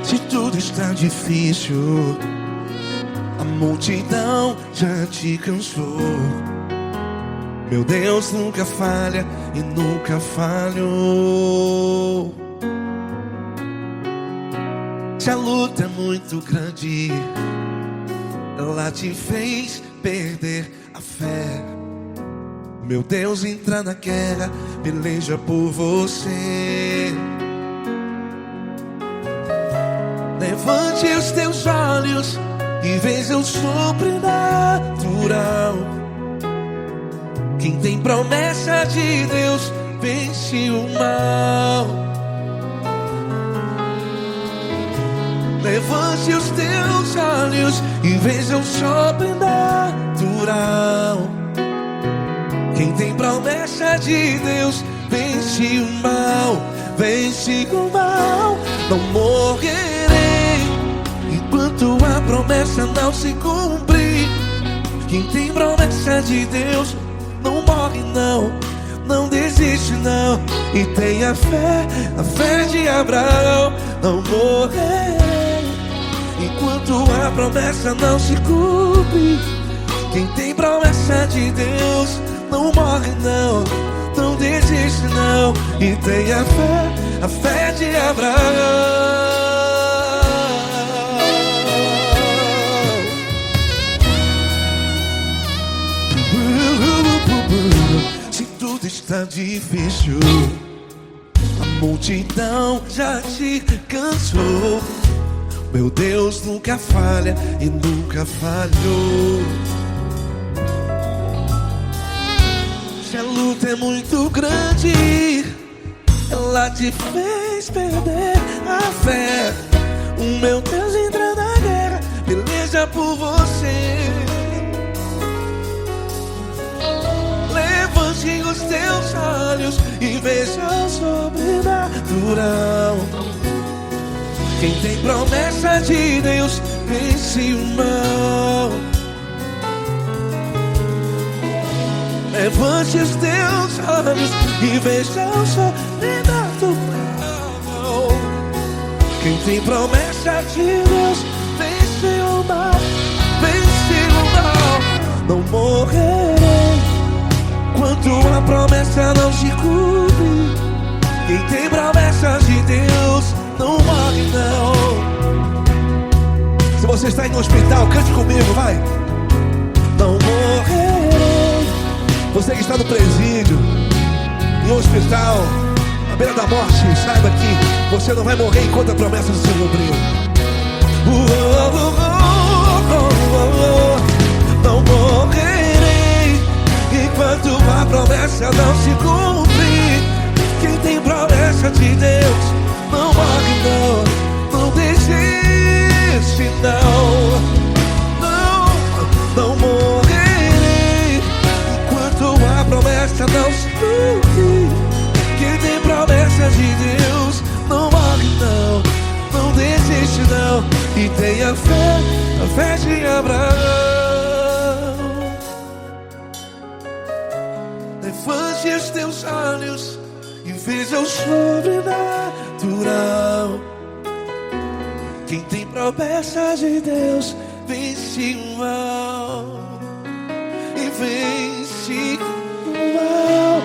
Se tudo está difícil, a multidão já te cansou. Meu Deus nunca falha e nunca falhou. Se a luta é muito grande, ela te fez perder a fé. Meu Deus entra na guerra, peleja por você. Levante os teus olhos e veja o sobrenatural. Quem tem promessa de Deus vence o mal. Levante os teus olhos e veja o sobrenatural. Quem tem promessa de Deus vence o mal. Vence o mal. Não morrerei enquanto a promessa não se cumprir. Quem tem promessa de Deus não morre não, não desiste não. E tenha fé, a fé de Abraão. Não morrerei enquanto a promessa não se cumpre. Quem tem promessa de Deus não morre não, não desiste não. E tenha fé, a fé de Abraão. Se tudo está difícil, a multidão já te cansou. Meu Deus nunca falha e nunca falhou. Se a luta é muito grande, ela te fez perder a fé. O meu Deus entra na guerra, peleja por você. Levante os teus olhos e veja o sobrenatural. Quem tem promessa de Deus vence o mal. Levante os teus olhos e veja o sobrenatural. Quem tem promessa de Deus vence o mal. Vence o mal. Não morrerei enquanto a promessa não se cumpre. Quem tem promessa de Deus não morre não. Se você está aí no hospital, cante comigo, vai. Não morrerei. Você que está no presídio, em um hospital, à beira da morte, saiba que você não vai morrer enquanto a promessa não se cumpriu. Não morrerei enquanto a promessa não se cumprir. Quem tem promessa de Deus não morre não, não desiste não. Não morrerei enquanto a promessa não se cumprir. Quem tem promessa de Deus não morre não, não desiste não. E tenha fé, a fé de Abraão. Levante os teus olhos e veja o sobrenatural. Quem tem promessa de Deus vence o mal. E vence o mal.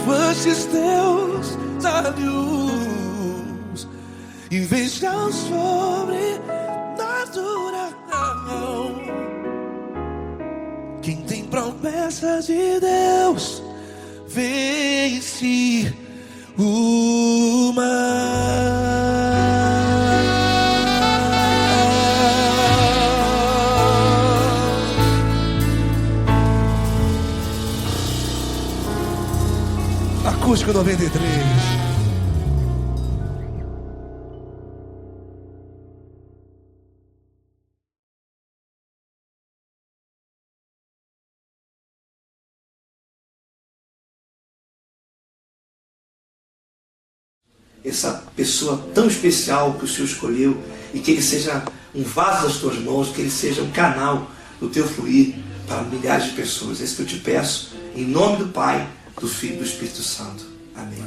Levante os teus olhos e veja o sobrenatural. Quem tem promessa de Deus vence o mal. Acústico 93. Essa pessoa tão especial que o Senhor escolheu, e que ele seja um vaso das tuas mãos, que ele seja um canal do teu fluir para milhares de pessoas. É isso que eu te peço, em nome do Pai, do Filho e do Espírito Santo. Amém.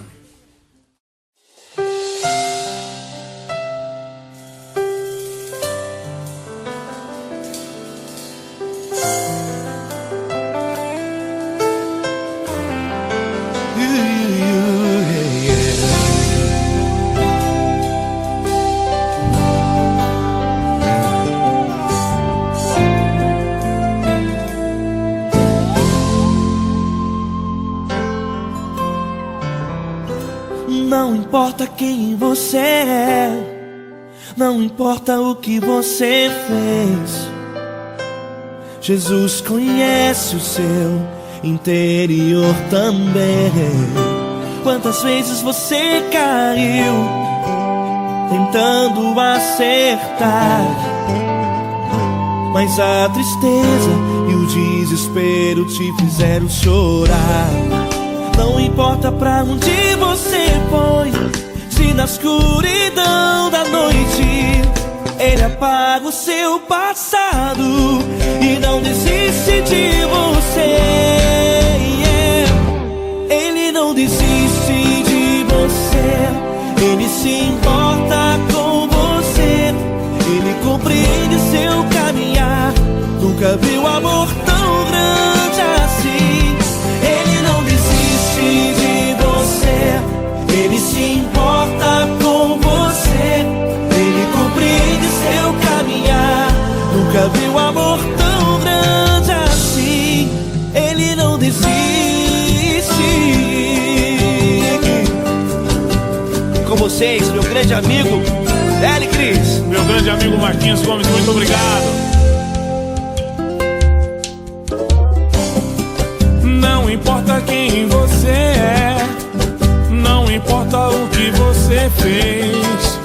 importa quem você é, não importa o que você fez, Jesus conhece o seu interior também. Quantas vezes você caiu tentando acertar, mas a tristeza e o desespero te fizeram chorar. Não importa pra onde você foi, se na escuridão da noite Ele apaga o seu passado e não desiste de você. Ele não desiste de você, Ele se importa com você, Ele compreende seu caminhar. Nunca viu amor tão grande assim. Ele não desiste de você, Ele se importa com você, Ele compreende seu caminhar. Nunca viu amor tão grande assim. Ele não desiste. Com vocês, meu grande amigo L. Cris. Meu grande amigo Marquinhos Gomes, muito obrigado. Não importa quem você é, não importa o que você fez,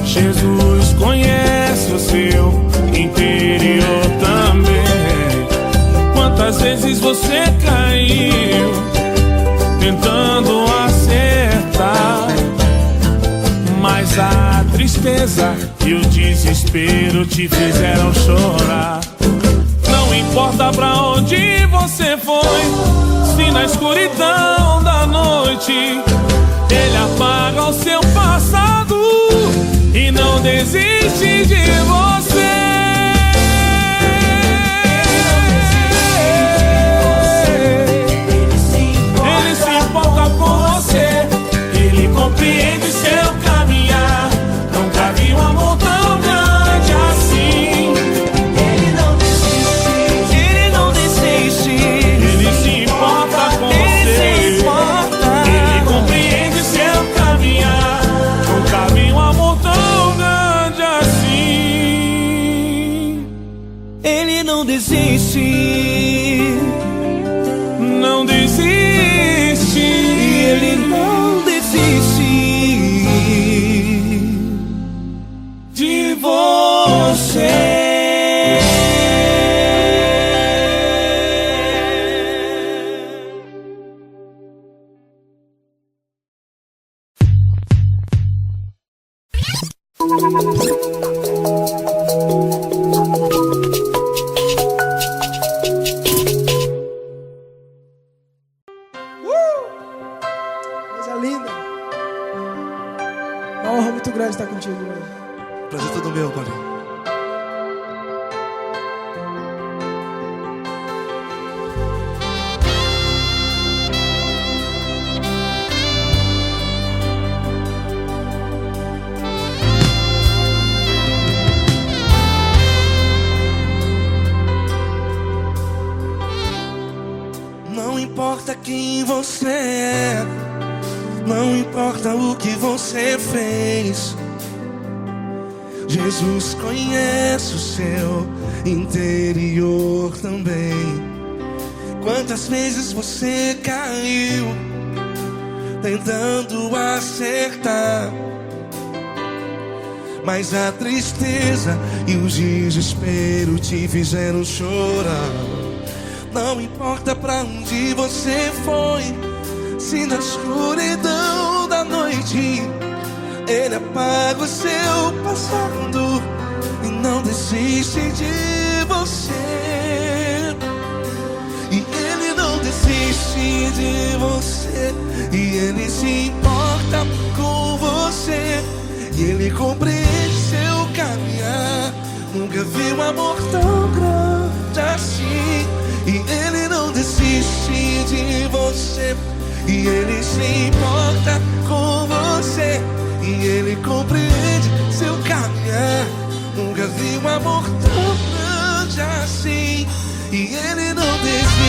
Jesus conhece o seu interior também. Quantas vezes você caiu tentando acertar, mas a tristeza e o desespero te fizeram chorar. Não importa pra onde você foi, se na escuridão da noite Ele apaga o seu passado e não desiste de você. Ele se importa com você, Ele compreende seu caminhar. Nunca vi um amor tão grande assim. Ele não desiste, Ele não desiste. Ele se importa com você, Ele compreende seu caminhar. Nunca vi um amor tão grande assim. Ele não desiste, não desiste. Ele não desiste De você. Coisa linda. Uma honra muito grande estar contigo hoje. prazer todo meu, Paulinho. Não importa quem você é, não importa o que você fez, Jesus conhece o seu interior também. Quantas vezes você caiu tentando acertar, mas a tristeza e o desespero te fizeram chorar. Não importa pra onde você foi, se na escuridão da noite Ele apaga o seu passado e não desiste de você. E Ele não desiste de você, e Ele se importa com você, e Ele compreende seu caminhar. Nunca vi um amor tão grande assim. E Ele não desiste de você, e Ele se importa com você, e Ele compreende seu caminhar. Nunca vi um amor tão grande assim. E Ele não desiste.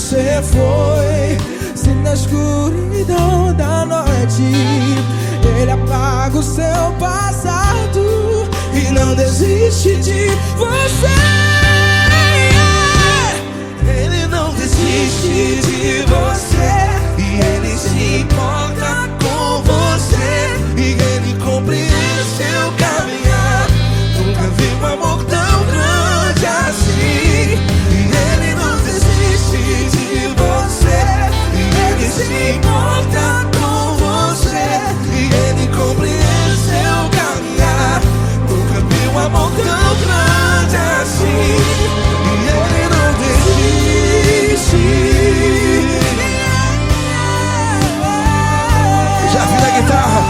você foi. Se na escuridão da noite Ele apaga o seu passado e não desiste de você. Ele não desiste de você, e Ele se importa com você, e Ele compreende seu caminhar. Nunca vi um amor tão grande assim. E Ele não desiste de você, e Ele se importa com você, e Ele compreende seu caminhar. Nunca vi um amor tão grande assim. E Ele não desiste. Já vi na guitarra.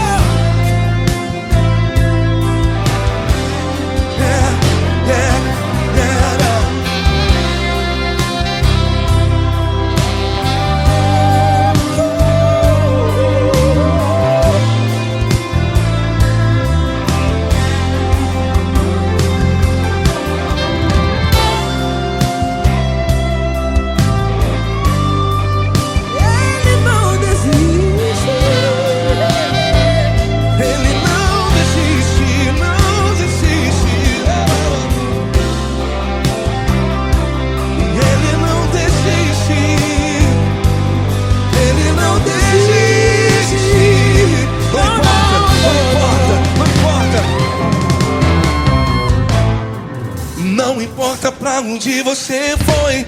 Não importa pra onde você foi,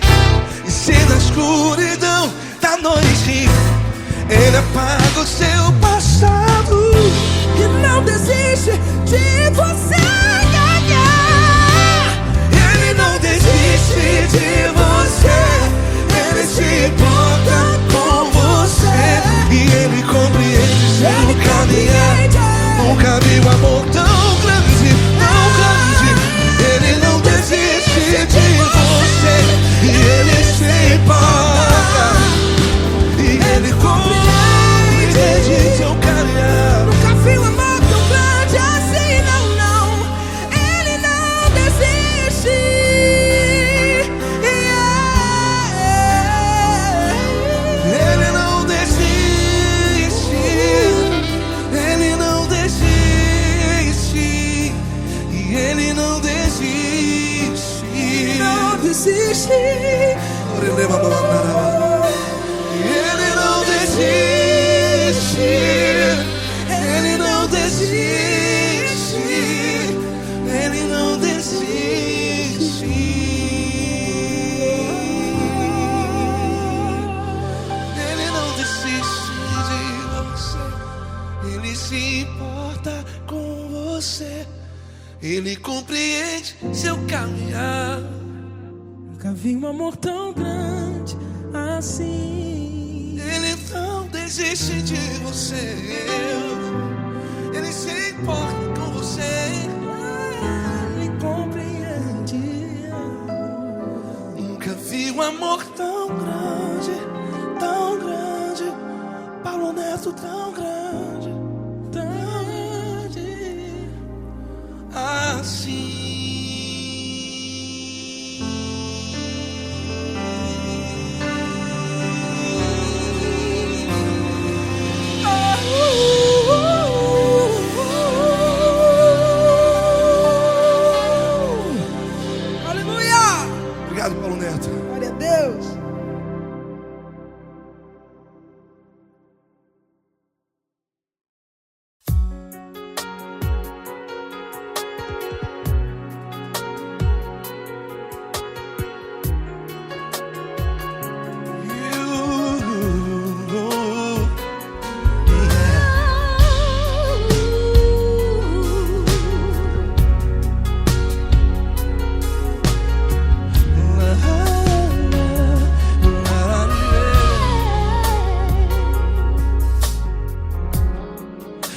e se na escuridão da noite Ele apaga o seu passado E não desiste de você. Ele não desiste de você, Ele se importa com você, e Ele compreende seu caminhar. Nunca vi um amor tão grande, tão grande. Ele não desiste de você, e Ele se importa, e Ele compreende seu caminhar. Nunca vi um amor tão grande assim, não, não. Ele não desiste. Ele não desiste, Ele não desiste, e Ele não desiste. Não desiste. Ele não desiste, Ele não desiste, Ele não desiste. Ele não desiste de você, Ele se importa com você, Ele compreende seu caminhar. Nunca vi um amor tão grande assim. Ele não desiste de você, Ele se importa com você. Ele compreende. Nunca vi um amor tão grande, tão grande. Paulo Neto tão grande, tão grande assim. Aleluia! Obrigado, Paulo Neto. Glória a Deus.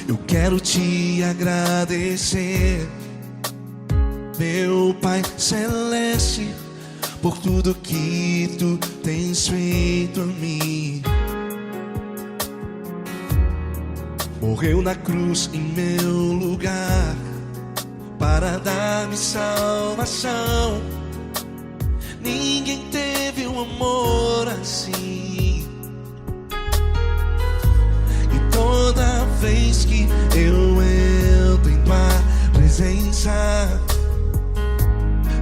Eu quero te agradecer, meu Pai Celeste, por tudo que Tu tens feito a mim. Morreu na cruz em meu lugar para dar-me salvação. Ninguém teve um um amor assim. E toda vez que eu entro em tua presença,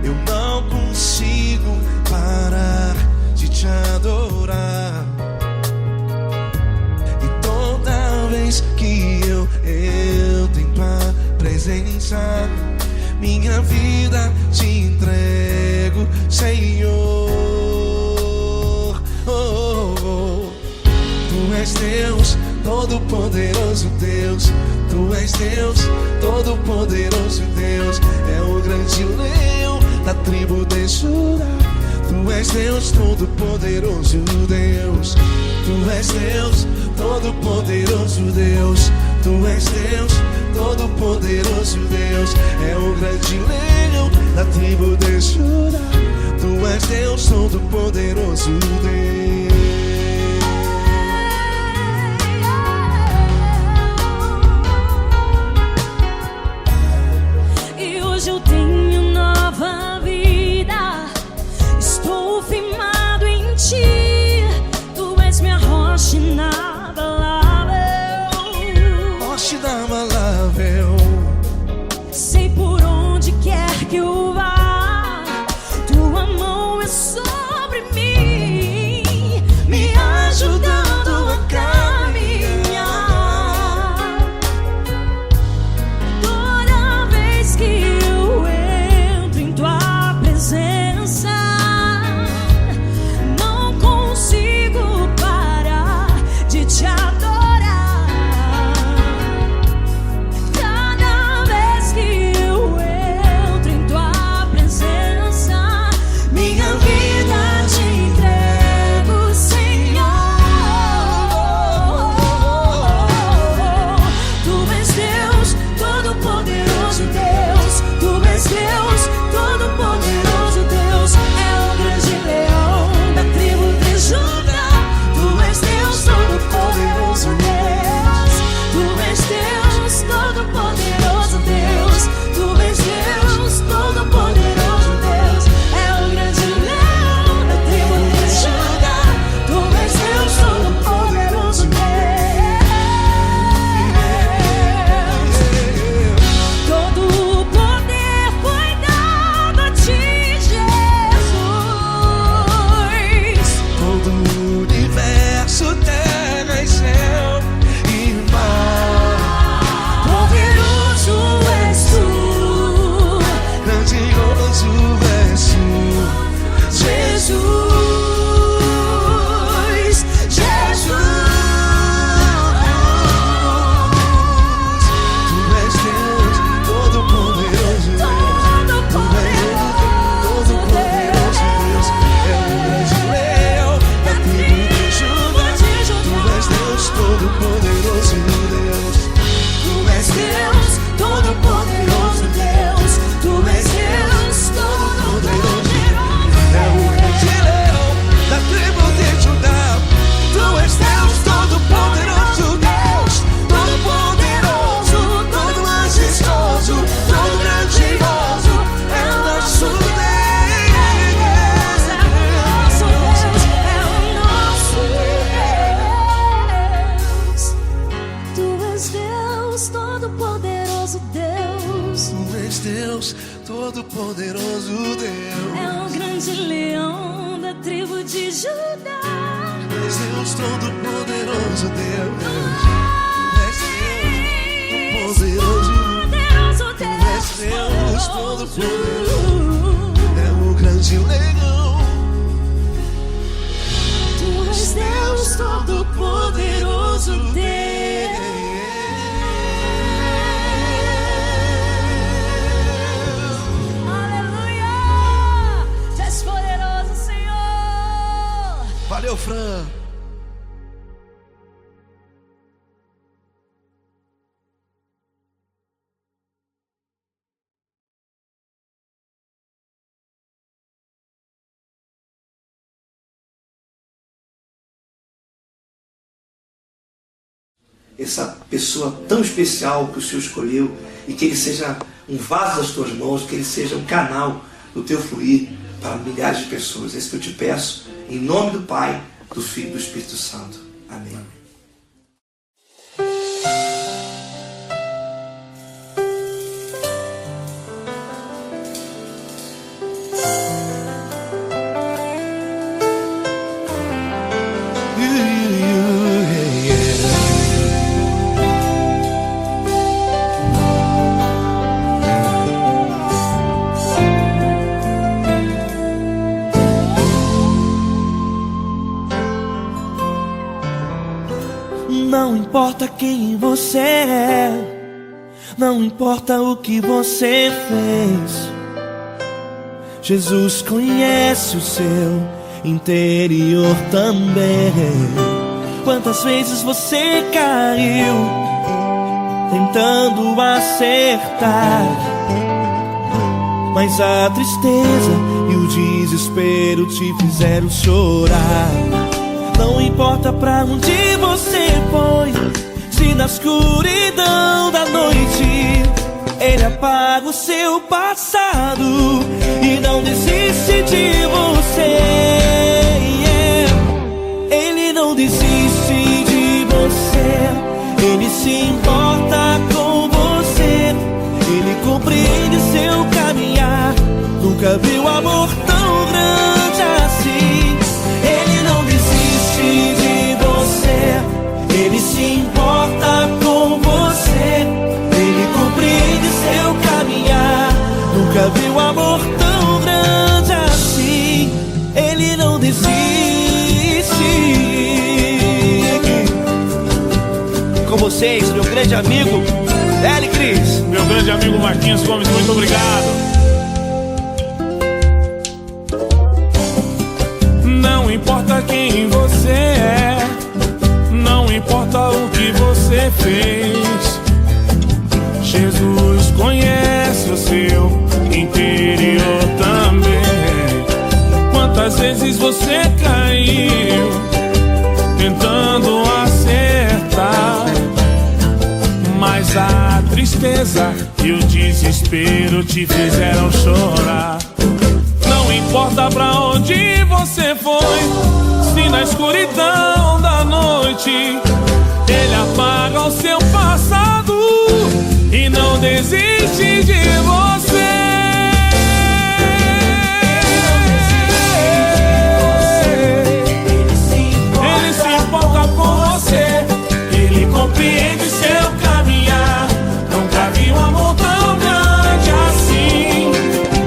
eu não consigo parar de te adorar. E toda vez que eu entro em tua presença, minha vida te entrego, Senhor. Oh, oh, oh. Tu és Deus, Todo-Poderoso Deus. Tu és Deus, Todo-Poderoso Deus. É o grande leão da tribo de Judá. Tu és Deus, Todo-Poderoso Deus. Tu és Deus, Todo-Poderoso Deus. Tu és Deus, Todo-Poderoso Deus. É o grande leão da tribo de Judá. Tu és Deus, Todo-Poderoso Deus. E hoje eu tenho nova vida. Estou firmado em ti. Tu és minha rocha inabalável. Rocha inabalável. Sei por onde quer que eu vá, tua mão é sobre mim, me ajudando a caminhar. Toda vez que eu entro em tua presença, não consigo parar de te adorar. Cada vez que eu entro em tua presença, minha vida te entrego, Senhor. Tu és Deus, Todo-Poderoso Deus. Tu és Deus, Todo-Poderoso Deus. É o grande leão da tribo de Judá. Tu és Deus, Todo-Poderoso Deus. Tu és Deus, Todo-Poderoso Deus. Tu és Deus, Todo-Poderoso Deus. É o grande leão da tribo de Judá. Tu és Deus, Todo-Poderoso Deus. Todo o poder foi dado a ti, Jesus. Todo o universo, terra e céu e mar. Poderoso és tu, Grandioso és tu, Jesus, Jesus. Tu és Deus, Todo-Poderoso Deus. Todo-Poderoso Deus. É o grande leão da tribo de Judá. Tu és Deus, Todo-Poderoso Deus. Tu és Deus, Todo-Poderoso Deus. Tu és Deus, Todo-Poderoso Deus. É o grande leão da tribo de Judá. Tu és Deus, Todo-Poderoso Deus. Todo-Poderoso, todo majestoso, todo grandioso. É o nosso Deus é o nosso Deus. Tu és Deus, Todo-Poderoso Deus. Tu és Deus, Todo-Poderoso Deus. É o grande leão da tribo de Judá. Tu és Deus, Todo-Poderoso Deus. Tu és Deus, Todo-Poderoso. Poderoso Deus. Tu és Deus, Todo-Poderoso. É o grande leão. Tu és Deus, Todo-Poderoso Deus. Aleluia! Tu és poderoso, Senhor. Valeu, Fran. essa pessoa tão especial que o Senhor escolheu, e que ele seja um vaso das tuas mãos, que ele seja um canal do teu fluir para milhares de pessoas. É isso que eu te peço, Em nome do Pai, do Filho e do Espírito Santo. Amém. Não importa quem você é, não importa o que você fez, Jesus conhece o seu interior também. Quantas vezes você caiu tentando acertar, mas a tristeza e o desespero te fizeram chorar. Não importa pra onde você foi, se na escuridão da noite Ele apaga o seu passado e não desiste de você. Ele não desiste de você, Ele se importa com você, Ele compreende seu caminhar. Nunca viu amor tão grande assim. Ele não desiste de você, Ele se importa com você, Ele compreende seu caminhar. Nunca viu amor tão grande assim. Ele não desiste. Com vocês, meu grande amigo L. Cris. Meu grande amigo Marquinhos Gomes, muito obrigado. Não importa quem você é, não importa o que você fez, Jesus conhece o seu interior também. Quantas vezes você caiu tentando acertar, mas a tristeza e o desespero te fizeram chorar. Não importa pra onde você foi, se na escuridão da noite Ele apaga o seu passado e não desiste de você. Ele se importa com você, Ele compreende seu caminhar. Nunca vi um amor tão grande assim.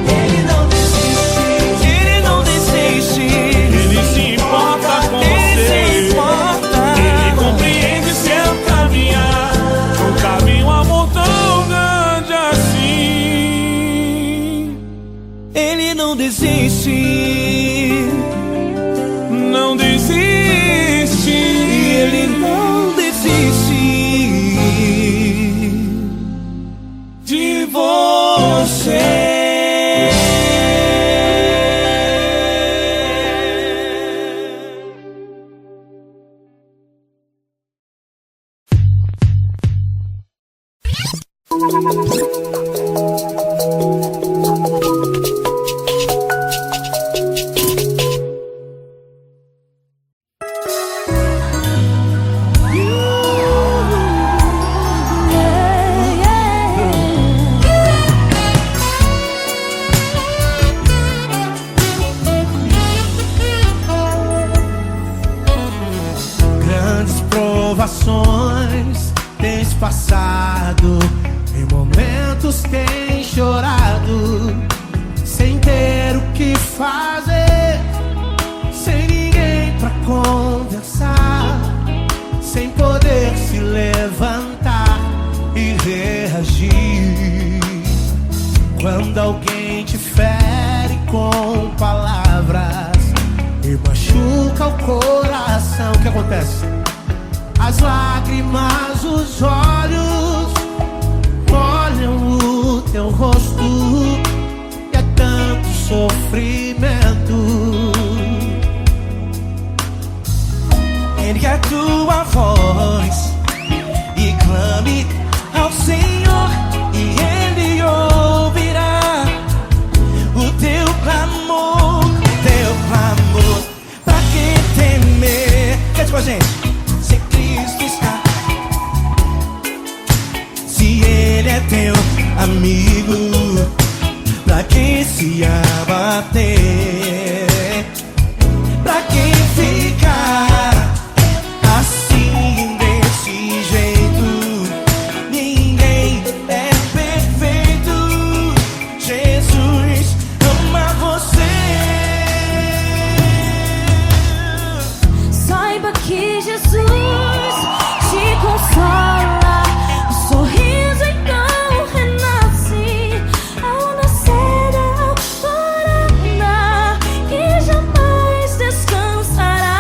Ele não desiste, Ele não desiste. Ele se importa com você, Ele compreende seu caminhar. Nunca vi um amor tão grande assim. Ele não desiste, não desiste. Ele não desiste De você. Grandes provações tens passado, em momentos tens chorado, sem ter o que fazer, sem ninguém pra conversar, sem poder se levantar e reagir. Quando alguém te fere com palavras e machuca o coração, o que acontece? As lágrimas, os olhos molham o teu rosto e é tanto sofrimento. Ergue a tua voz e clame ao Senhor, e Ele ouvirá o teu clamor, pra amigo pra quem se abater, pra quem ficar assim desse jeito. Ninguém é perfeito. Jesus ama você. Saiba que Jesus te consola. O sorriso então renasce ao nascer da alvorada, que jamais descansará.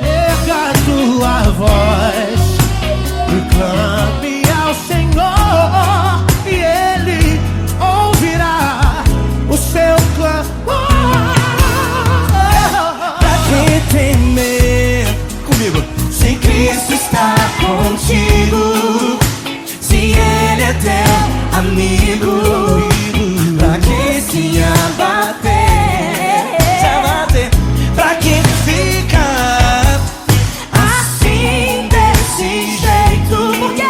Erga a tua voz, proclame ao Senhor, e Ele ouvirá o seu clamor. Pra que temer? Comigo. Se Cristo está contigo, se Ele é teu amigo, pra que se abater? Pra que ficar assim desse jeito? Porque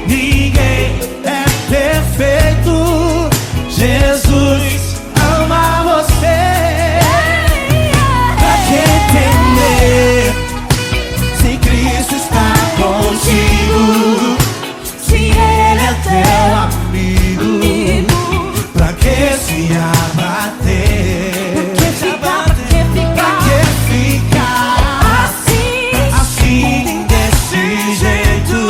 ninguém é perfeito. Jesus ama você. Pra que temer? Se Cristo está contigo, se Ele é teu amigo, pra que se abater? Pra que ficar assim desse jeito?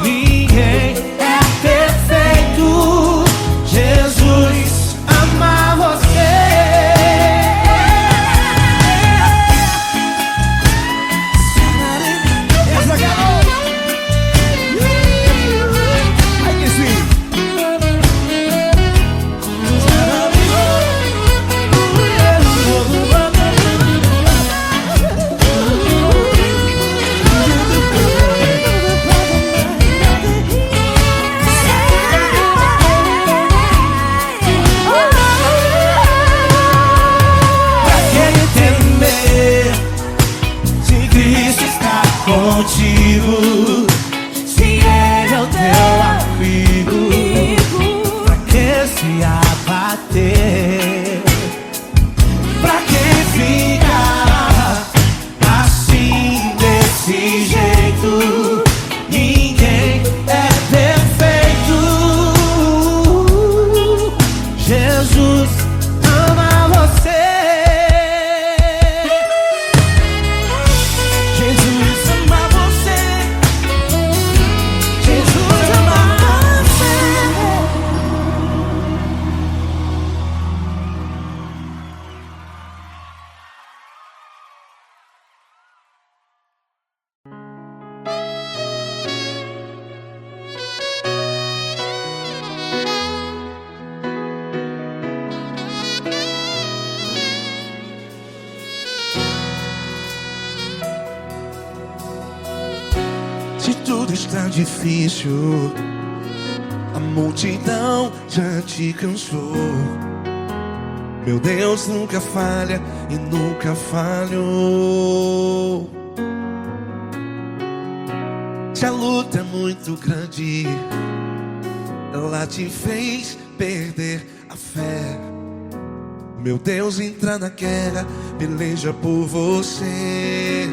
Ninguém é perfeito. Jesus ama você. Essa garota. Ai, que sweet. Pra que temer? Se Cristo está contigo, se Ele é o teu amigo, pra que se abater? Pra que ficar assim desse jeito? Ninguém é perfeito. Jesus ama você. Jesus ama você. Jesus ama você. Se tudo está difícil, a multidão já te cansou. Meu Deus nunca falha e nunca falhou. Se a luta é muito grande, ela te fez perder a fé. Meu Deus entra na guerra, peleja por você.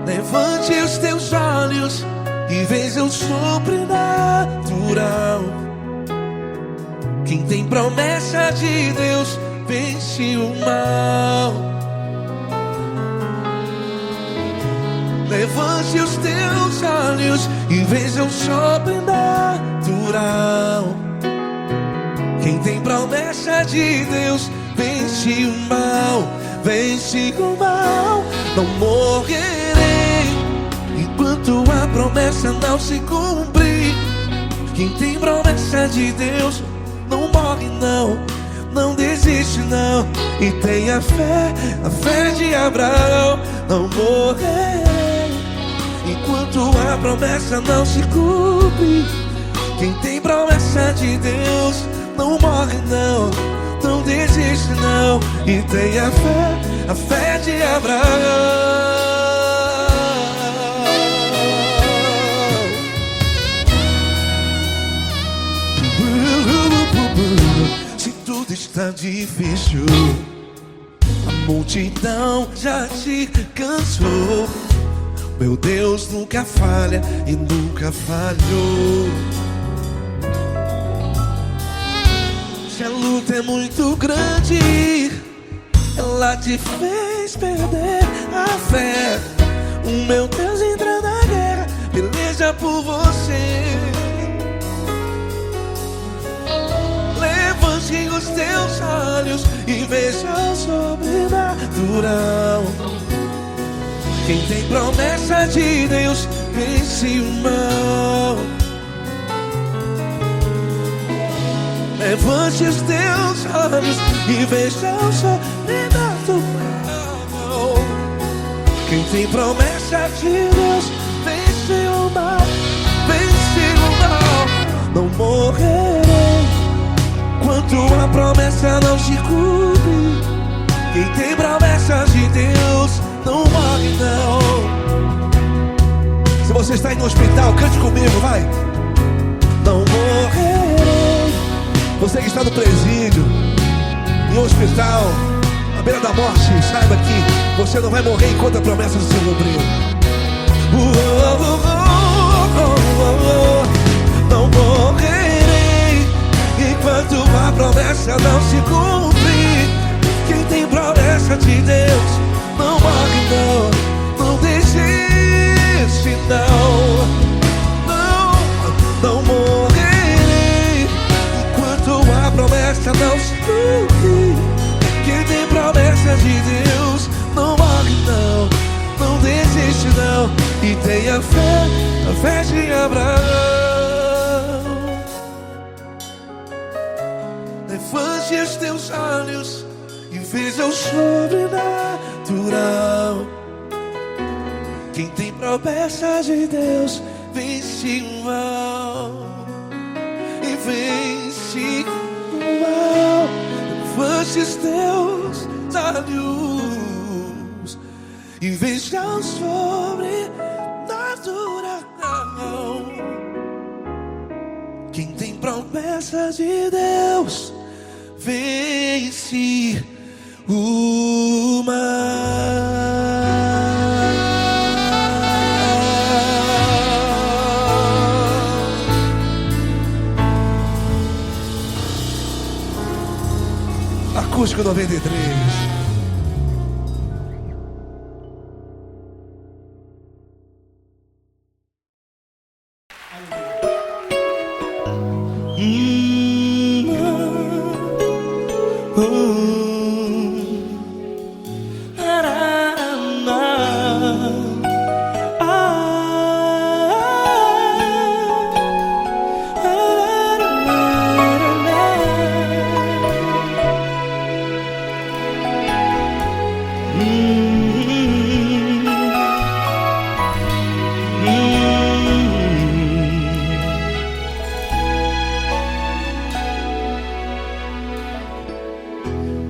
Levante os teus olhos e veja o sobrenatural. Quem tem promessa de Deus vence o mal. Levante os teus olhos e veja o sobrenatural. Quem tem promessa de Deus vence o mal. Vence o mal. Não morrerei enquanto a promessa não se cumprir. Quem tem promessa de Deus não morre não, não desiste não. E tenha a fé de Abraão. Não morrerei enquanto a promessa não se cumpre. Quem tem promessa de Deus não morre não, não desiste não. E tenha a fé de Abraão. está difícil, a multidão já te cansou. Meu Deus nunca falha e nunca falhou. Se a luta é muito grande, ela te fez perder a fé. O meu Deus entra na guerra, peleja por você. Levante os teus olhos e veja o sobrenatural. Quem tem promessa de Deus vence o mal. Levante os teus olhos e veja o sobrenatural. Quem tem promessa de Deus vence o mal, vence o mal. Não morrerei enquanto a promessa não se cumpre. Quem tem promessa de Deus não morre não. Se você está aí no hospital, cante comigo, vai. Não morrerei. Você que está no presídio, em um hospital, à beira da morte, saiba que você não vai morrer enquanto a promessa não se cumprir. Não morrerei enquanto a promessa não se cumprir. Quem tem promessa de Deus não morre não. Não desiste não. Não morrerei enquanto a promessa não se cumprir. Quem tem promessa de Deus não morre não. Não desiste não. E tenha fé, a fé de Abraão. Levante os teus olhos e veja o sobrenatural. Quem tem promessa de Deus vence o mal. E vence o mal. Levante os teus olhos e veja o sobrenatural. Quem tem promessa de Deus vence o mal. Acústico 93.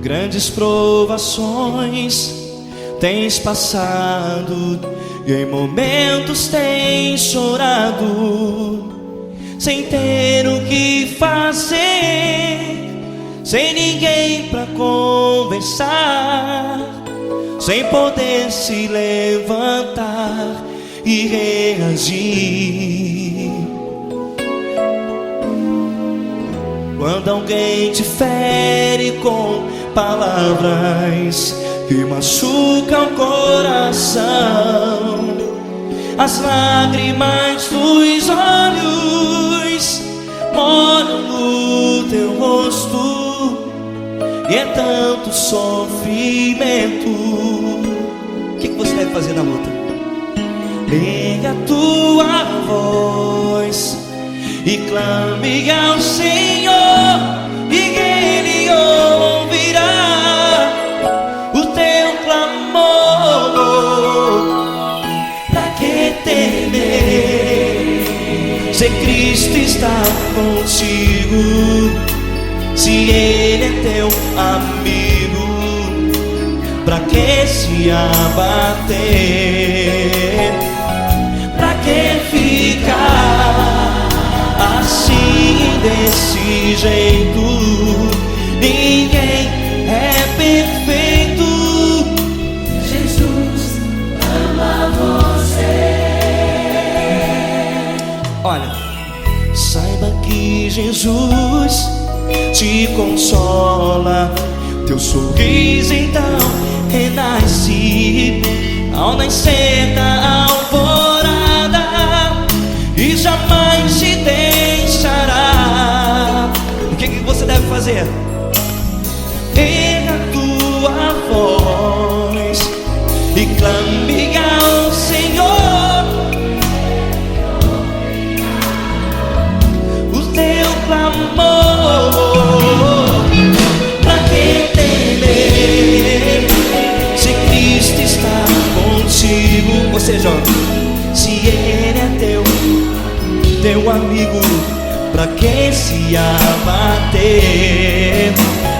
Grandes provações tens passado e em momentos tens chorado, sem ter o que fazer, sem ninguém pra conversar, sem poder se levantar e reagir. Quando alguém te fere com palavras que machucam o coração, as lágrimas dos olhos molham no teu rosto, e é tanto sofrimento. O que você deve fazer na luta? Liga a tua voz e clame ao Senhor, e Ele ouvirá o teu clamor. Pra que temer, se Cristo está contigo, se Ele é teu amigo? Pra que se abater? Pra que ficar assim desse jeito? Ninguém Olha, saiba que Jesus te consola, teu sorriso então renasce ao nascer da alvorada e jamais te deixará. O que você deve fazer? Erga a tua voz e clame ao Senhor. O teu clamor, pra que temer se Cristo está contigo? Ou seja, se Ele é teu amigo, pra que se abater?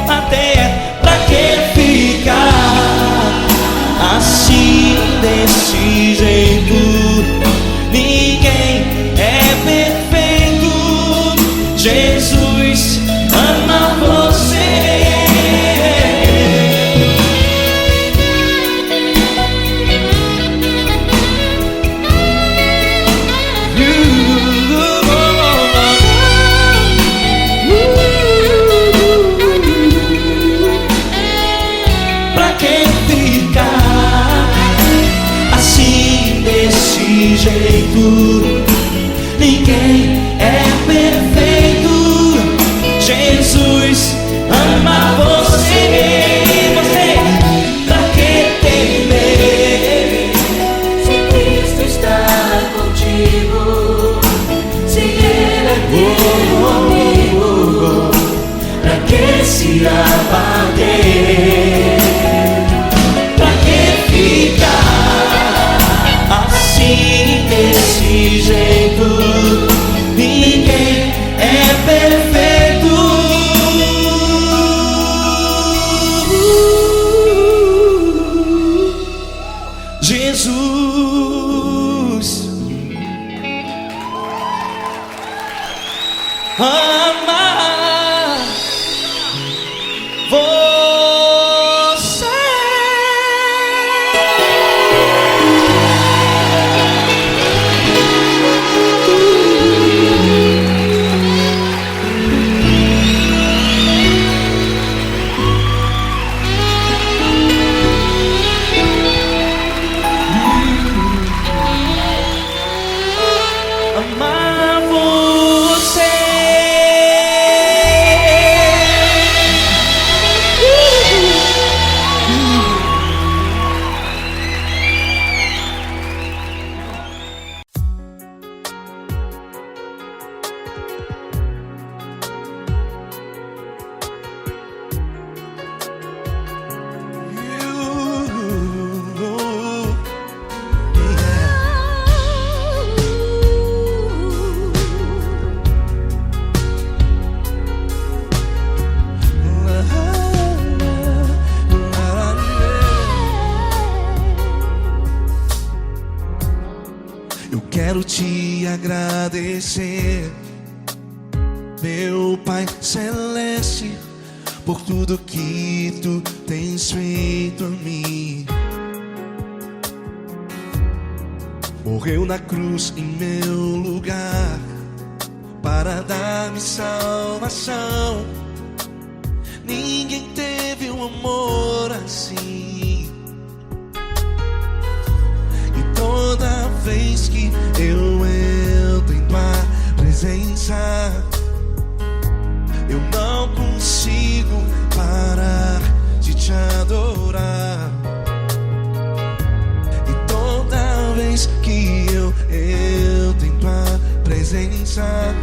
Até pra que ficar assim desse jeito? Ninguém é perfeito. Jesus ama você. Jeito, ninguém é perfeito. Jesus ama você. Você, pra que temer se Cristo está contigo? Se Ele é teu amigo, pra que se abater? Pra que ficar assim desse jeito? Ninguém é perfeito. Jesus ama você. Amar você. Eu quero te agradecer, meu Pai Celeste, por tudo que tu tens feito a mim. Morreu na cruz em meu lugar para dar-me salvação. Ninguém teve um amor assim. E toda vez que eu entro em tua presença, eu não consigo parar de te adorar. E toda vez que eu entro em tua presença,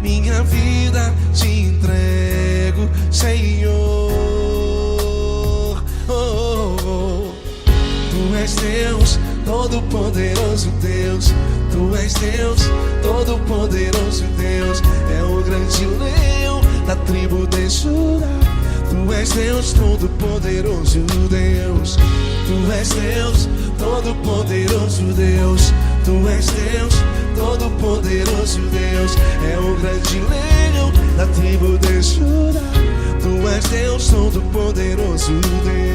minha vida te entrego, Senhor. Oh, oh, oh. Tu és Deus, Todo-Poderoso Deus. Tu és Deus, Todo-Poderoso Deus. É o grande leão da tribo de Judá. Tu és Deus, Todo-Poderoso Deus. Tu és Deus, Todo-Poderoso Deus. Tu és Deus, Todo-Poderoso Deus. É o grande leão da tribo de Judá. Tu és Deus, Todo-Poderoso Deus.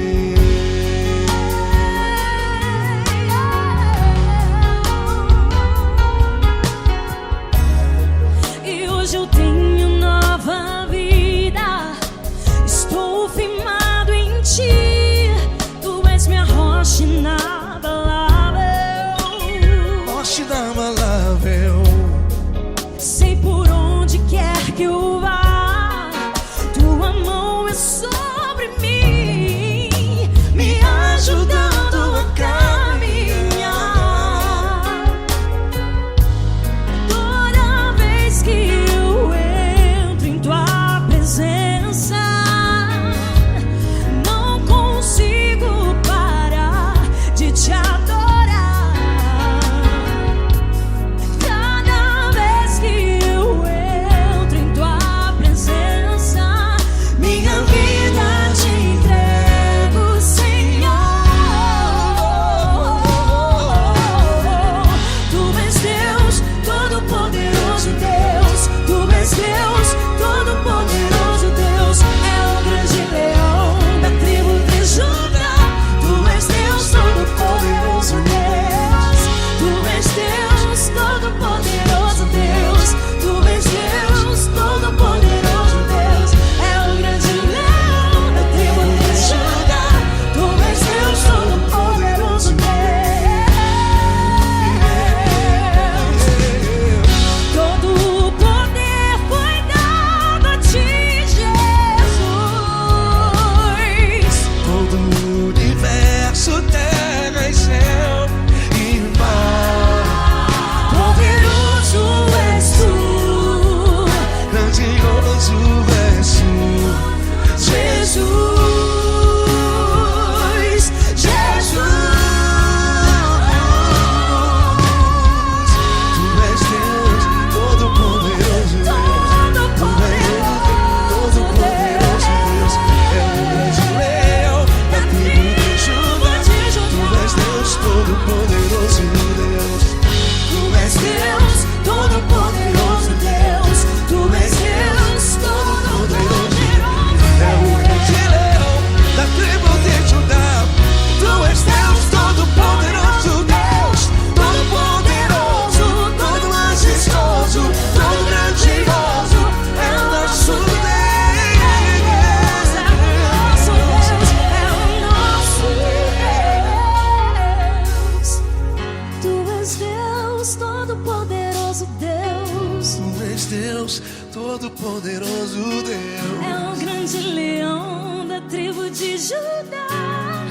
Deus, todo-poderoso Deus. Tu és Deus, todo-poderoso Deus. É o grande leão da tribo de Judá.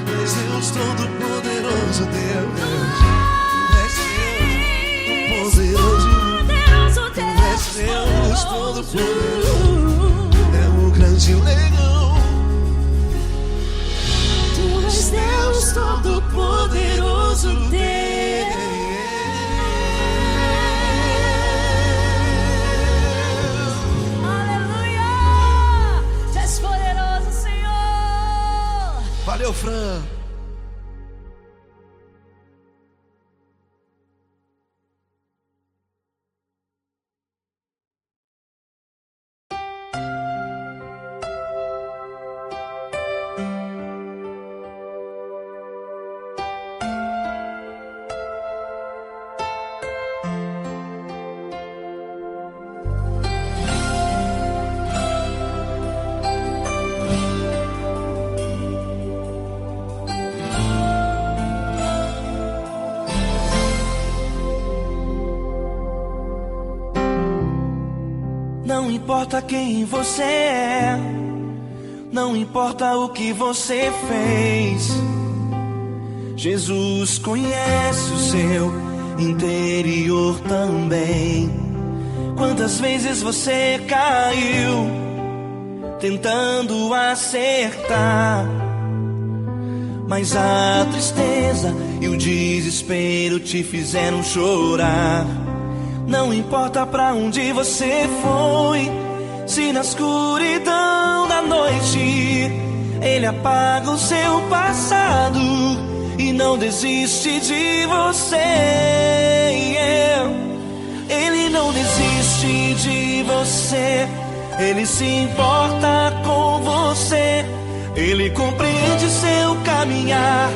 Tu és Deus, todo-poderoso Deus. Tu és Deus, poderoso. Tu és Deus, todo-poderoso. É o grande leão. Tu és Deus, todo-poderoso Deus. Aleluia! Tu és poderoso, Senhor. Valeu, Fran. Não importa quem você é, não importa o que você fez, Jesus conhece o seu interior também. Quantas vezes você caiu tentando acertar, mas a tristeza e o desespero te fizeram chorar. Não importa pra onde você foi, se na escuridão da noite Ele apaga o seu passado e não desiste de você. Ele não desiste de você, Ele se importa com você, Ele compreende seu caminhar.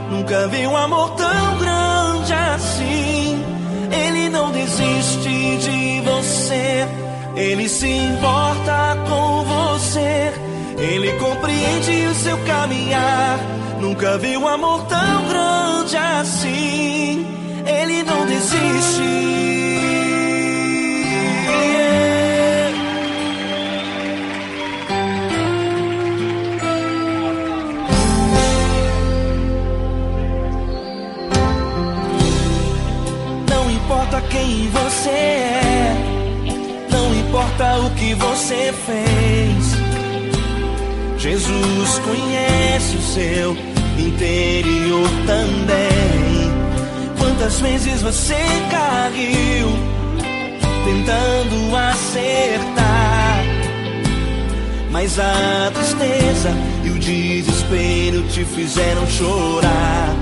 Nunca vi um amor tão grande assim. Ele não desiste de você, Ele se importa com você, Ele compreende o seu caminhar. Nunca vi um amor tão grande assim. Ele não desiste. Quem você é, não importa o que você fez, Jesus conhece o seu interior também. Quantas vezes você caiu tentando acertar, mas a tristeza e o desespero te fizeram chorar.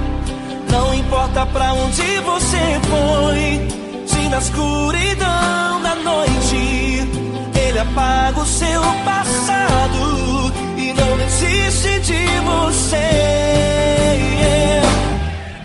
Não importa pra onde você foi, se na escuridão da noite Ele apaga o seu passado e não desiste de você.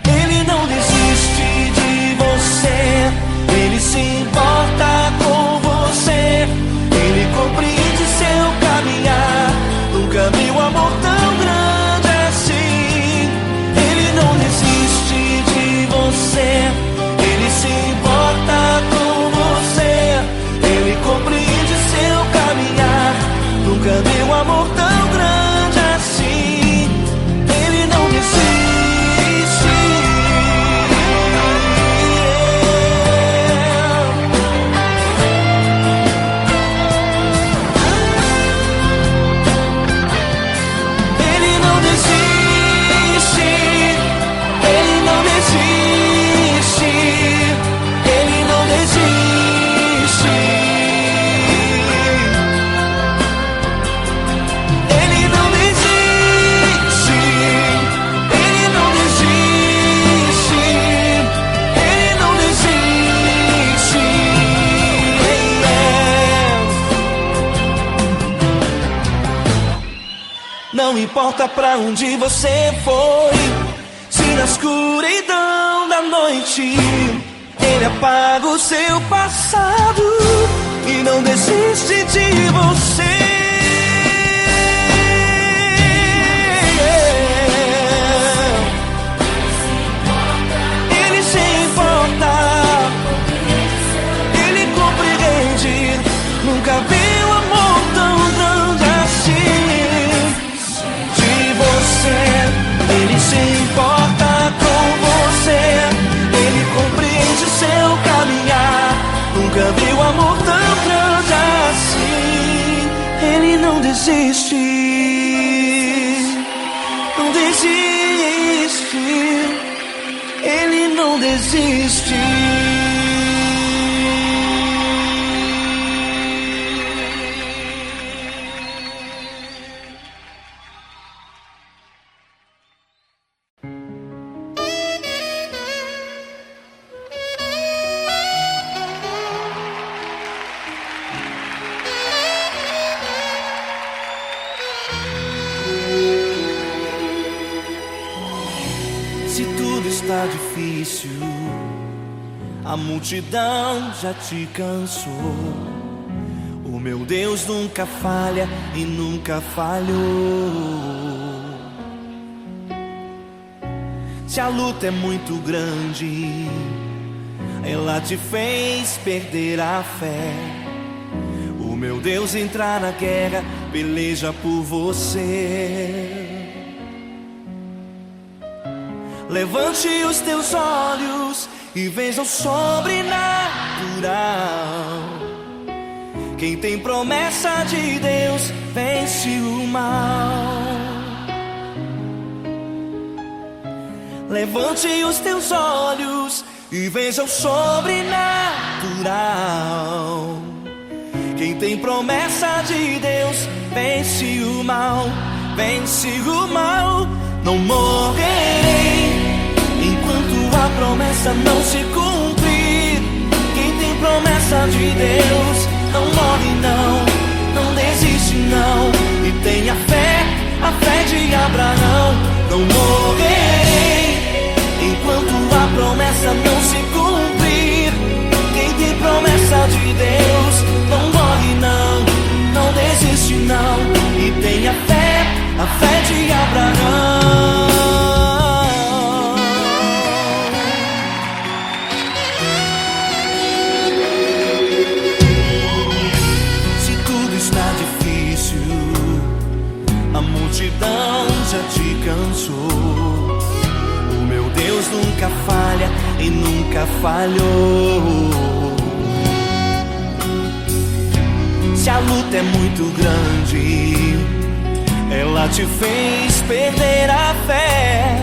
Ele não desiste de você, Ele se importa com você, Ele compreende seu caminhar. Nunca vi um amor tão grande assim. Ele não desiste de você, Ele se importa com você, Ele compreende seu caminhar. Nunca vi um amor tão grande assim. Ele não desiste. Ele não desiste. Ele não desiste. Ele não desiste. Ele não desiste. Ele não desiste. Ele não desiste. Não importa pra onde você foi, se na escuridão da noite Ele apaga o seu passado e não desiste de você. Ele se importa desiste, não desiste, Ele não desiste. Se tudo está difícil, a multidão já te cansou. O meu Deus nunca falha e nunca falhou. Se a luta é muito grande, ela te fez perder a fé. O meu Deus entrar na guerra, peleja por você. Levante os teus olhos e veja o sobrenatural. Quem tem promessa de Deus vence o mal. Levante os teus olhos e veja o sobrenatural. Quem tem promessa de Deus vence o mal, vence o mal. Não morrerei enquanto a promessa não se cumprir. Quem tem promessa de Deus não morre não, não desiste não. E tenha fé, a fé de Abraão. Não morrerei enquanto a promessa não se cumprir. Quem tem promessa de Deus não morre não, não desiste não. E tenha fé, a fé de Abraão. Se tudo está difícil, a multidão já te cansou. O meu Deus nunca falha e nunca falhou. Se a luta é muito grande, ela te fez perder a fé.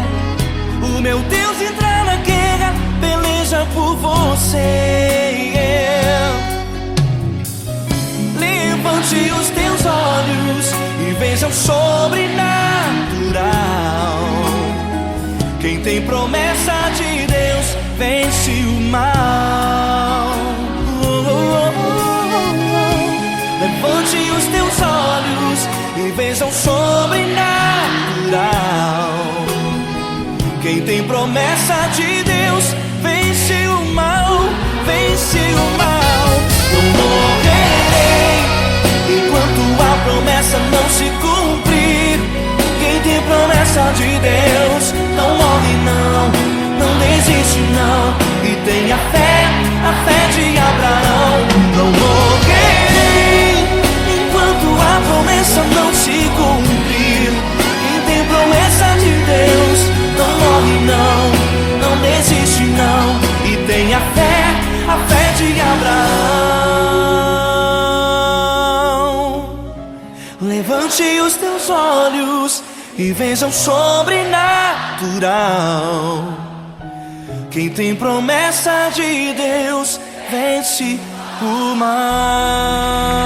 O meu Deus entrar na guerra, peleja por você. Levante os teus olhos e veja o sobrenatural. Quem tem promessa de Deus vence o mal. Levante os teus olhos e veja o sobrenatural. Quem tem promessa de Deus vence o mal, vence o mal. Não morrerei enquanto a promessa não se cumprir. Quem tem promessa de Deus não morre não, não desiste não. E tenha fé, a fé de Abraão. Não morrerei enquanto a promessa não se cumprir. Quem tem promessa de Deus não morre não, não desiste não. E tenha fé, a fé de Abraão. Levante os teus olhos e veja o sobrenatural. Quem tem promessa de Deus vence o mal.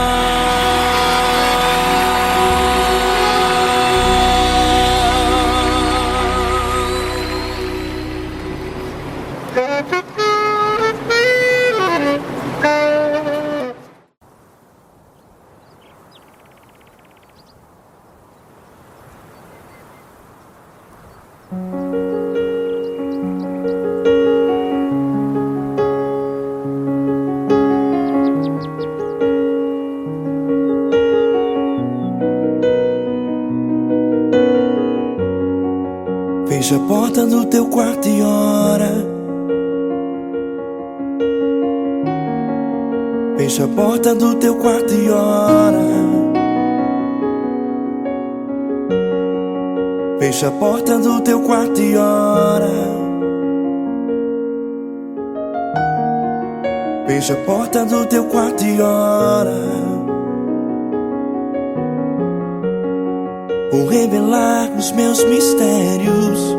Fecha a porta do teu quarto e ora. Fecha a porta do teu quarto e ora. Fecha a porta do teu quarto e ora. Fecha a porta do teu quarto e ora. Vou revelar os meus mistérios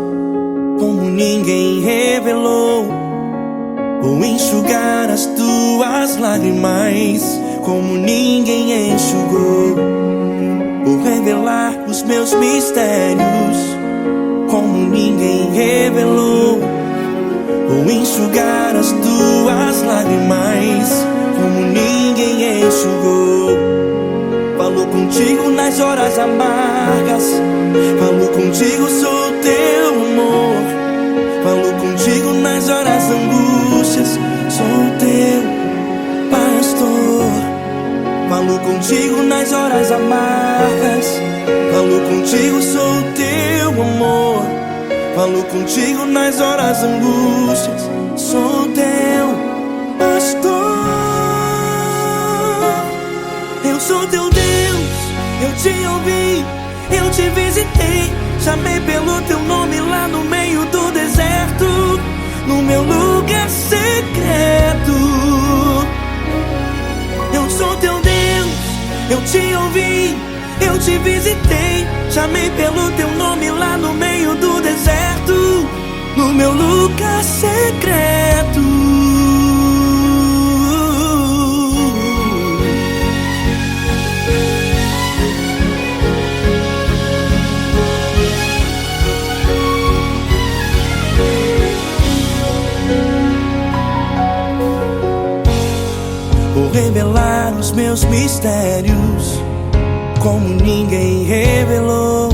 como ninguém revelou. Vou enxugar as tuas lágrimas como ninguém enxugou. Vou revelar os meus mistérios como ninguém revelou. Vou enxugar as tuas lágrimas como ninguém enxugou. Falo contigo nas horas amargas, falo contigo, sou teu amor. Falo contigo nas horas angústias, sou teu pastor. Falo contigo nas horas amargas, falo contigo, sou teu amor. Falo contigo nas horas angústias, sou teu pastor. Eu sou teu Deus, eu te ouvi, eu te visitei. Chamei pelo teu nome lá no meio do deserto, no meu lugar secreto. Eu sou teu Deus, eu te ouvi, eu te visitei. Chamei pelo teu nome lá no meio do deserto, no meu lugar secreto. Vou revelar os meus mistérios como ninguém revelou.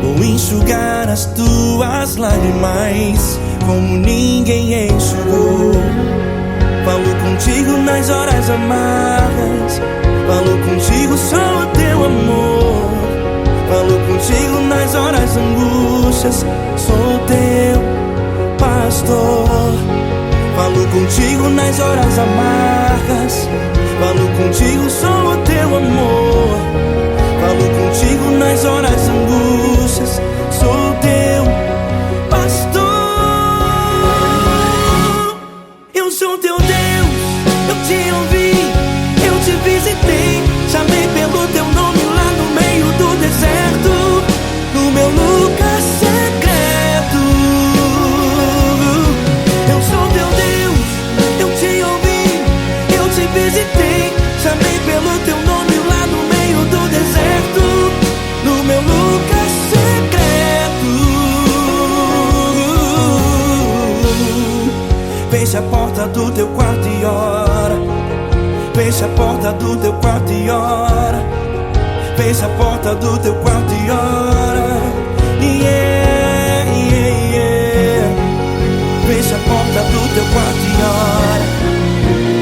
Vou enxugar as tuas lágrimas como ninguém enxugou. Falo contigo nas horas amargas, falo contigo, sou teu amor. Falo contigo nas horas angústias, sou teu pastor. Falo contigo nas horas amargas, falo contigo, sou teu amor. Falo contigo nas horas angústias, sou teu pastor. Eu sou teu Deus, eu te ouvi, eu te visitei. Chamei pelo teu nome lá no meio do deserto, no meu lugar secreto. Eu sou teu Deus, eu te ouvi, eu te visitei. Chamei pelo teu nome lá no meio do deserto, no meu lugar secreto. Fecha a porta do teu quarto e ora. Fecha a porta do teu quarto e ora. Fecha a porta do teu quarto e ora. Yeah, yeah, yeah. Fecha a porta do teu quarto e ora.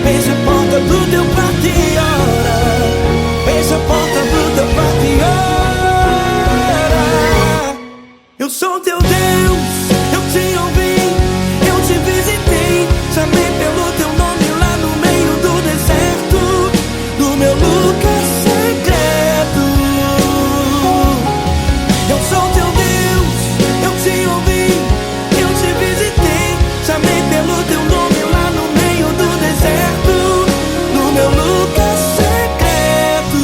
Fecha a porta do teu quarto e ora. Fecha a porta do teu quarto e ora. Eu sou teu Deus, eu te ouvi, eu te visitei. Chamei pelo teu nome lá no meio do deserto, no meu lugar secreto. Eu sou teu Deus, eu te ouvi, eu te visitei. Chamei pelo teu nome lá no meio do deserto, no meu lugar secreto,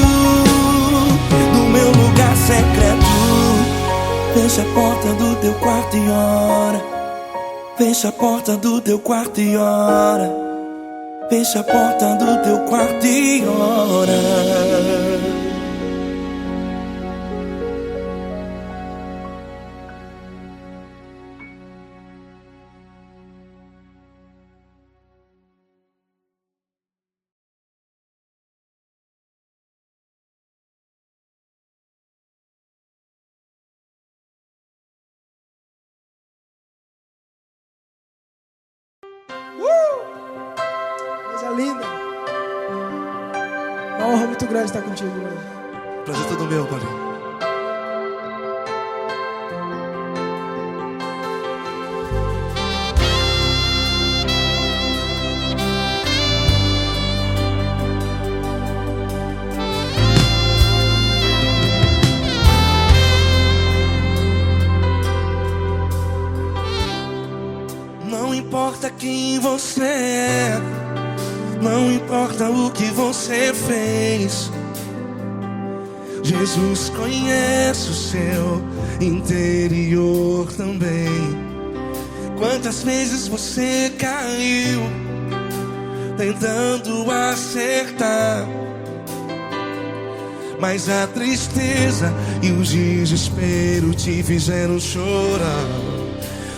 no meu lugar secreto. Fecha a porta do teu quarto e ora. Fecha a porta do teu quarto e ora. Fecha a porta do teu quarto e ora. Coisa linda. Uma honra muito grande estar contigo hoje. Prazer todo meu, Paulinho. Não importa quem você é, não importa o que você fez, Jesus conhece o seu interior também. Quantas vezes você caiu tentando acertar, mas a tristeza e o desespero te fizeram chorar.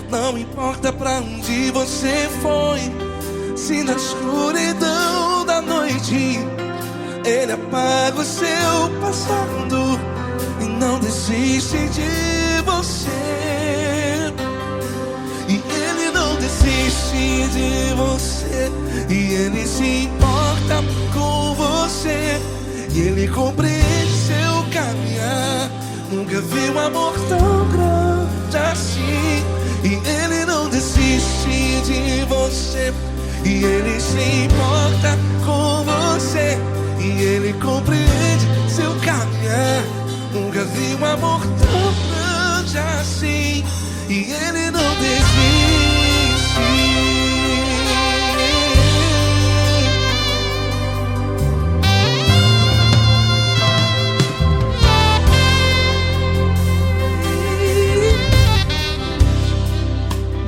Não importa pra onde você foi, se na escuridão da noite Ele apaga o seu passado e não desiste de você. E Ele não desiste de você, e Ele se importa com você, e Ele compreende seu caminhar. Nunca vi um amor tão grande assim. E Ele não desiste de você, e Ele se importa com você, e Ele compreende seu caminhar. Nunca vi um amor tão grande assim. E Ele não desiste.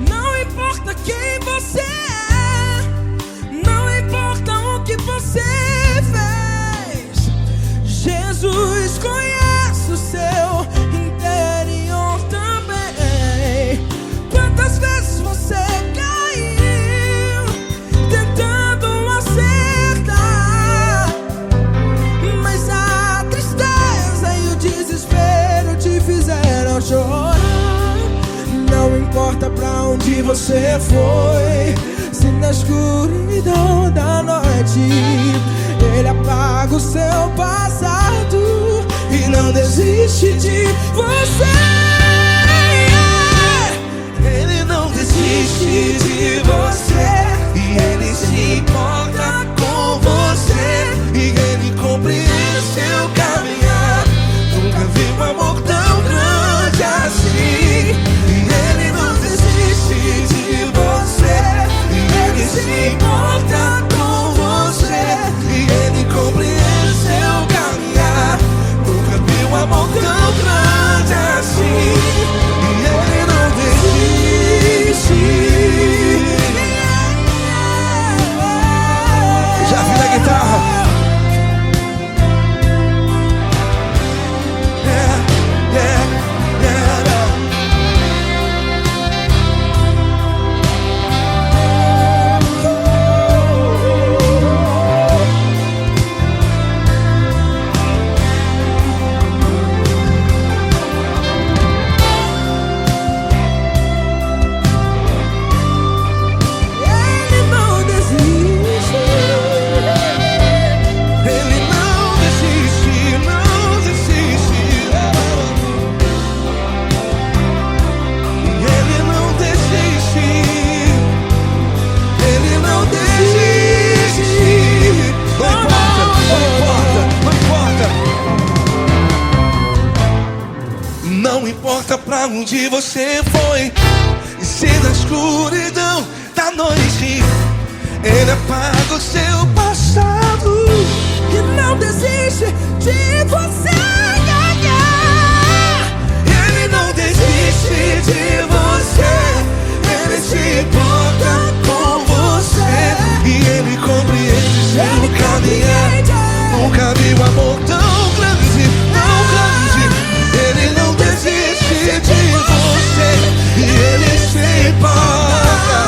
Não importa quem você é, não importa o que você fez, Jesus conhece o seu interior também. Quantas vezes você caiu tentando acertar, mas a tristeza e o desespero te fizeram chorar. Não importa pra onde você foi, se na escuridão da noite Ele apaga o seu passado e não desiste de você. Ele não desiste de você, e Ele se importa com você, e Ele compreende seu caminhar. Nunca vi um amor tão grande assim. E Ele não desiste de você, e Ele se importa com você, e Ele compreende seu caminhar. Nunca vi um amor tão grande assim. E Ele não desiste. Já vi na guitarra. Não importa pra onde você foi, e se na escuridão da noite Ele apaga o seu passado E não desiste de você. Ele não desiste de você, Ele se importa com você, e Ele compreende seu caminhar. Nunca vi um amor tão grande, tão grande. Ele não desiste de você, e Ele se importa,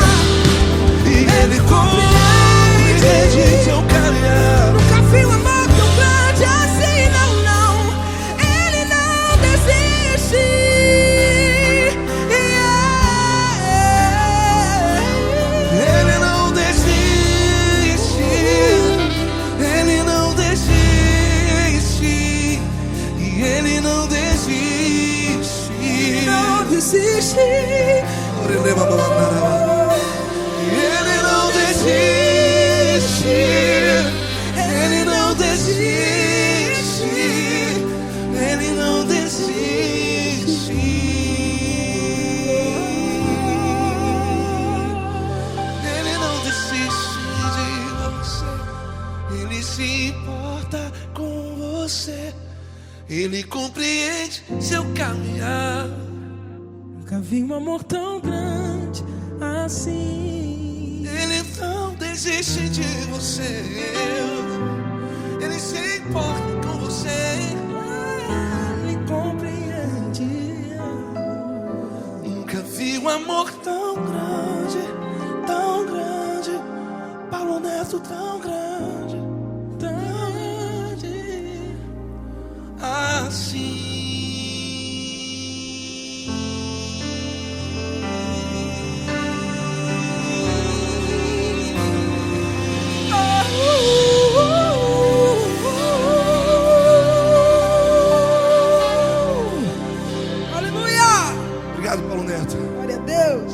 e Ele compreende seu caminhar. Nunca vi um amor tão grande assim, não, não. Ele não desiste. Ele não desiste, Ele não desiste, e Ele não desiste. Não desiste. Ele não desiste, Ele não desiste, Ele não desiste. Ele não desiste de você, Ele se importa com você, Ele compreende seu caminhar. Nunca vi um amor tão grande assim. Ele não desiste de você. Ele se importa com você. Ele compreende. Nunca vi um amor tão grande, tão grande. Paulo Neto tão grande, Tão grande. assim. Aleluia! Obrigado, Paulo Neto. Glória a Deus.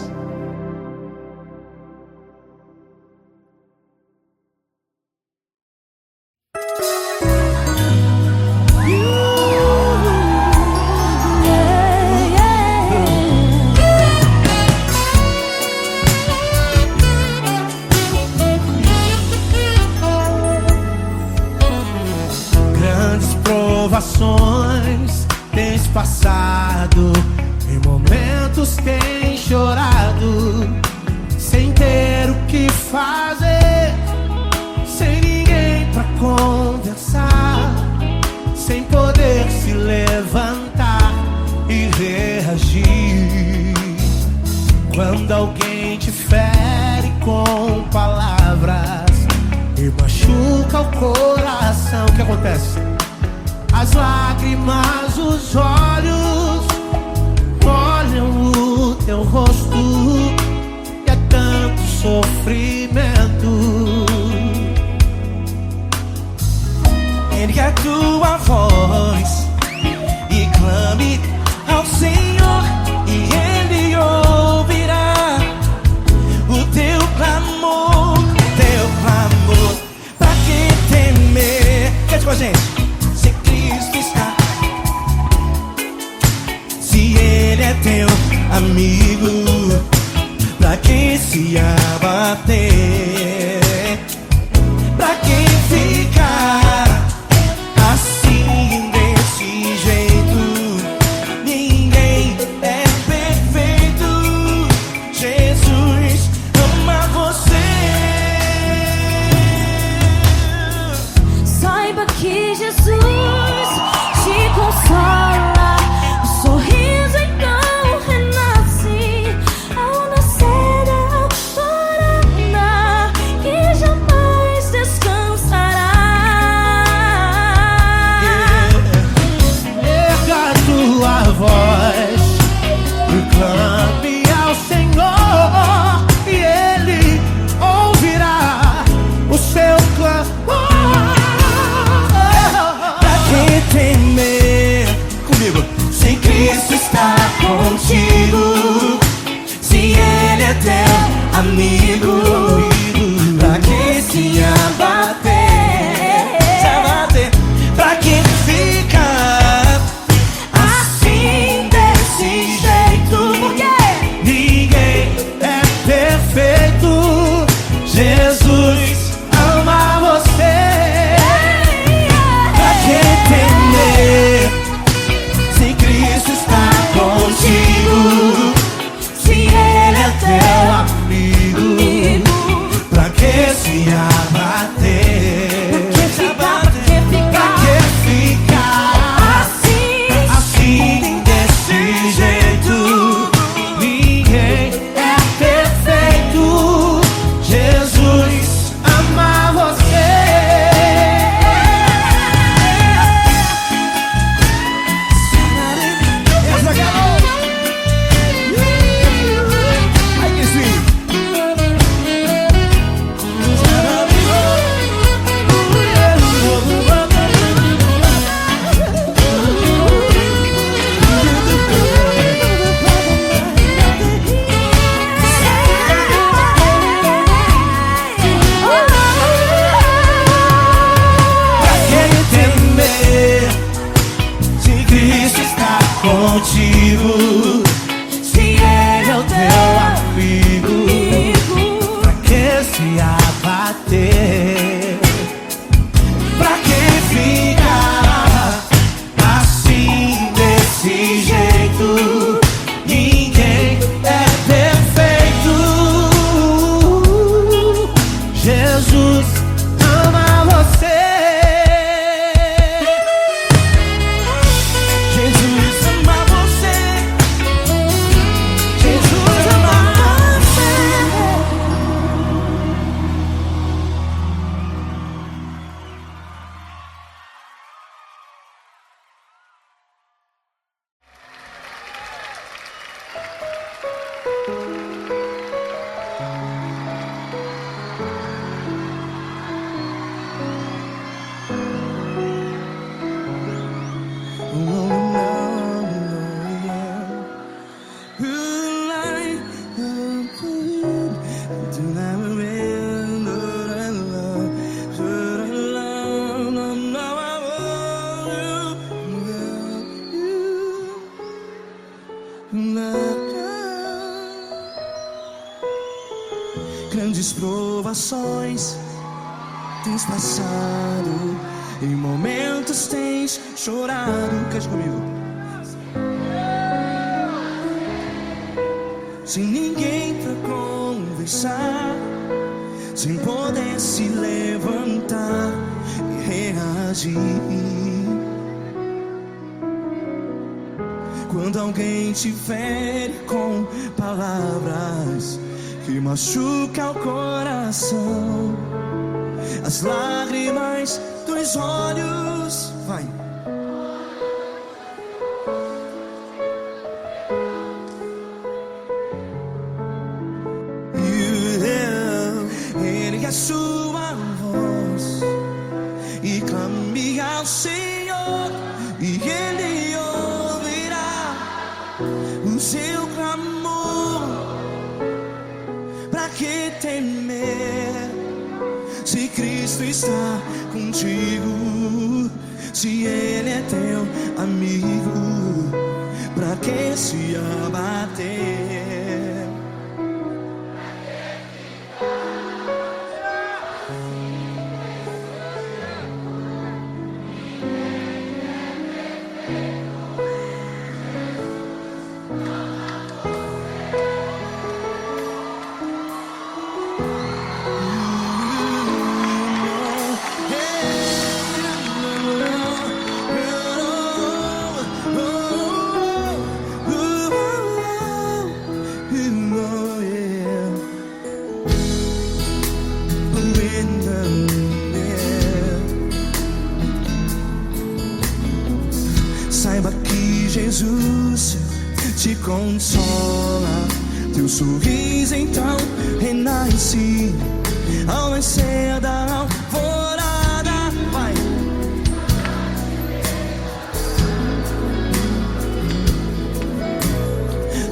Grandes provações tens passado, em momentos tens chorado, sem ter o que fazer, sem ninguém pra conversar, sem poder se levantar e reagir. Quando alguém te fere com palavras e machuca o coração, o que acontece? As lágrimas, os olhos olham o teu rosto e é tanto sofrimento. Ergue a tua voz e clame ao Senhor e Ele ouvirá o teu clamor, teu clamor. Pra que temer? Cante com a gente. Se Cristo está, se Ele é teu amigo, pra que se abater? Pra que ficar assim desse jeito? Ninguém é perfeito. Jesus ama você. Saiba que Jesus te consola. O sorriso então renasce ao nascer da alvorada, que jamais descansará. Erga a tua voz, proclame ao Senhor e Ele ouvirá o seu clamor. Pra que temer? Comigo. Se Cristo está contigo, se Ele é teu amigo, pra que se abater? Se abater? Pra que ficar assim desse jeito? Porque ninguém é perfeito. Jesus ama você. Pra que temer? Se Cristo está contigo, se Ele é teu amigo, pra que se abater? Pra que ficar assim desse jeito? Ninguém é perfeito. Jesus ama você. Ai que sim. Pra que temer? Se Cristo está contigo, se Ele é o teu amigo, pra que se abater? Pra que ficar provações tens passado, em momentos tens chorado. Cante comigo. Sem ninguém pra conversar, sem poder se levantar e reagir. Quando alguém te fere com palavras que machucam o coração, as lágrimas dos olhos, vai. Ergue a sua voz e clame ao Senhor, e Ele ouvirá o seu clamor. Pra que temer, se Cristo está contigo? Se Ele é teu amigo, pra que se abater? Saiba que Jesus te consola, teu sorriso então renasce ao nascer da alvorada. Vai.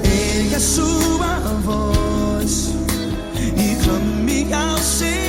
Ergue a sua voz e clame ao Senhor.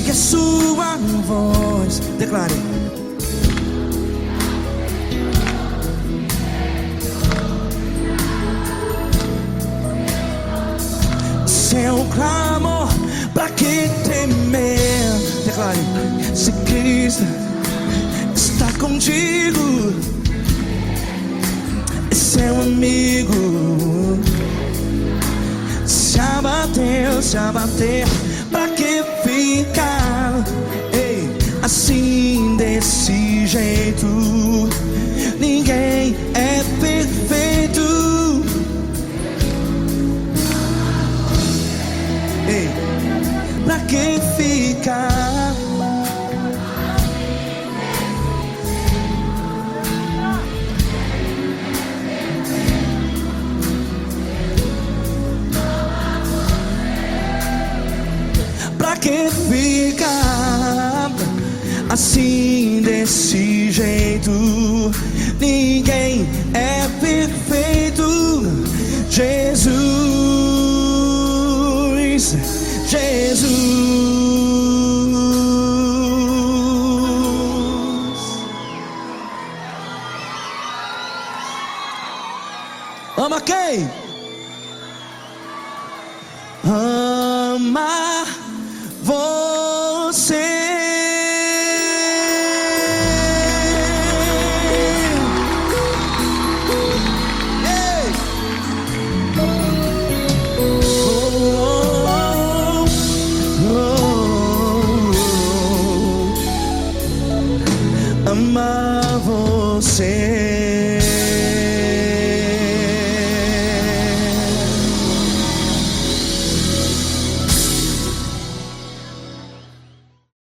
A sua voz, declare. Seu clamor, pra que temer? Declare. Se Cristo está contigo, é seu amigo. Se abater, pra que ficar assim desse jeito? Ninguém é perfeito. Pra que ficar? Pra que ficar assim desse jeito? ninguém é perfeito. Jesus, Jesus. Ama quem? Ama você. Ei! Ama você.